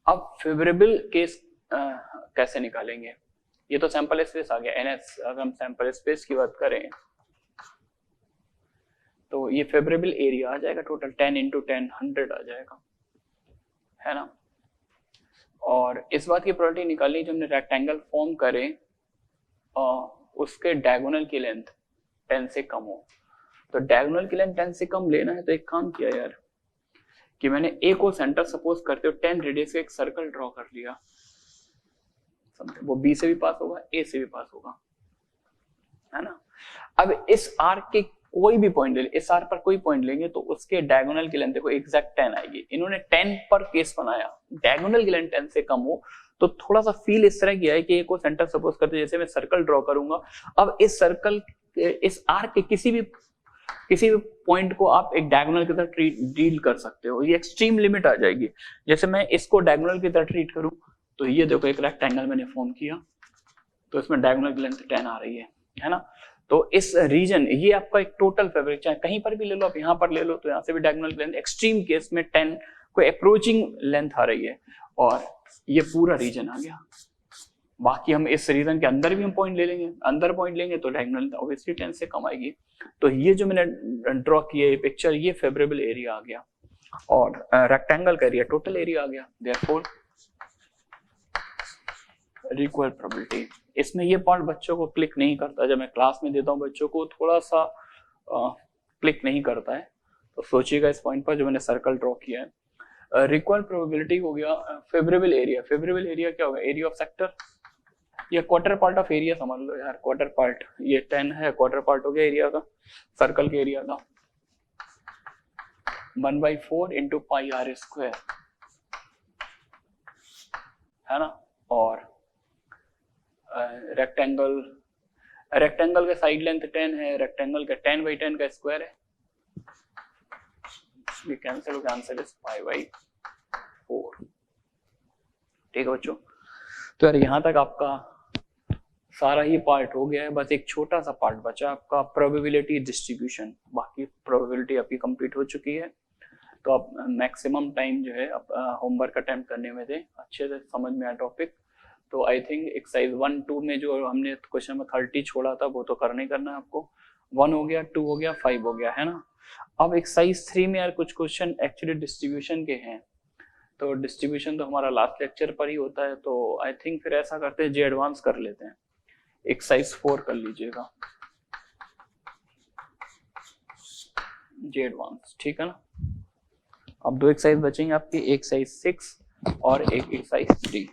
अब फेवरेबल केस कैसे निकालेंगे? ये तो सैंपल स्पेस आ गया NS. अगर हम सैंपल स्पेस की बात करें तो ये फेवरेबल एरिया आ जाएगा टोटल 10 into 10 100 आ जाएगा, है ना. और इस बात की प्रोबेबिलिटी निकालनी जो हमने रेक्टेंगल फॉर्म करे उसके डायगोनल की लेंथ 10 से कम हो. तो डायगोनल की लेंथ 10 से कम लेना है तो एक काम किया यार कि मैंने A को सेंटर सपोज करते हो 10 रेडियस का एक सर्कल ड्रॉ कर लिया. वो B से भी पास होगा, A से भी पास होगा, है ना. अब इस आर्क के कोई भी पॉइंट ले, इस आर्क पर कोई पॉइंट लेंगे तो उसके डायगोनल की लेंथ देखो एग्जैक्ट 10 आएगी. इन्होंने 10 पर केस बनाया, डायगोनल की लेंथ 10 से कम हो तो थोड़ा सा फील इस तरह किया है कि A को सेंटर सपोज करते जैसे मैं सर्कल ड्रॉ करूंगा. अब इस सर्कल इस आर्क के किसी भी पॉइंट को आप एक डायगोनल की तरह डील कर सकते हो. ये एक्सट्रीम लिमिट आ जाएगी. जैसे मैं इसको डायगोनल की तरह ट्रीट करूं तो ये देखो एक रेक्टेंगल मैंने फॉर्म किया तो इसमें डायगोनल की लेंथ 10 आ रही है ना. तो इस रीजन ये आपका एक टोटल फेवरेट चाहे कहीं पर भी ले लो, आप यहाँ पर ले लो तो यहाँ से भी डायगोनल लेंथ एक्सट्रीम केस में 10 को अप्रोचिंग लेंथ आ रही है और ये पूरा रीजन आ गया. बाकी हम इस रीजन के अंदर भी हम पॉइंट ले लेंगे, अंदर पॉइंट लेंगे तो डायगोनल ऑब्वियसली 10 से कम आएगी. तो ये जो मैंने ड्रॉ किया पिक्चर ये फेवरेबल एरिया आ गया और रेक्टेंगल का एरिया टोटल एरिया आ गया. Therefore required probability. इसमें ये पार्ट बच्चों को क्लिक नहीं करता. जब मैं क्लास में देता हूँ बच्चों को थोड़ा सा क्लिक नहीं करता है तो सोचिएगा इस पॉइंट पर जो मैंने सर्कल ड्रॉ किया है. रिक्वायर्ड प्रोबेबिलिटी हो गया फेवरेबल एरिया. फेवरेबल एरिया क्या होगा? एरिया ऑफ सेक्टर या क्वार्टर पार्ट ऑफ एरिया समझ लो यार. क्वार्टर पार्ट ये 10 है, क्वार्टर पार्ट हो गया एरिया का, सर्कल के एरिया का 1/4 into पाई r स्क्वायर, है ना. और रेक्टेंगल का साइड लेंथ 10 है, रेक्टेंगल का 10/10 का स्क्वायर है. ये कैंसिल हो गया, आंसर इज π/4. ठीक है बच्चों. तो यार यहाँ तक आपका सारा ही पार्ट हो गया है, बस एक छोटा सा पार्ट बचा आपका प्रोबेबिलिटी डिस्ट्रीब्यूशन। बाकी प्रोबेबिलिटी आपकी कंप्लीट हो चुकी है। तो आप मैक्सिमम टाइम जो है होमवर्क अटेम्प्ट करने में दें, अच्छे से समझ में आया टॉपिक। तो आई थिंक एक्सरसाइज 1-2 में जो हमने क्वेश्चन नंबर 30 छोड़ा था वो तो करना ही करना है आपको। 1 हो गया, 2 हो गया, 5 हो गया, है ना। अब एक्सरसाइज 3 में यार कुछ क्वेश्चन एक्चुअली डिस्ट्रीब्यूशन के हैं, तो डिस्ट्रीब्यूशन तो हमारा लास्ट लेक्चर पर ही होता है, तो आई थिंक फिर ऐसा करते हैं जे एडवांस कर लेते हैं। एक्सरसाइज 4 कर लीजिएगा, जे एडवांस, ठीक है ना। अब 2 एक्सरसाइज बचेंगे आपकी, एक एक्सरसाइज 6 और एक एक्सरसाइज 3।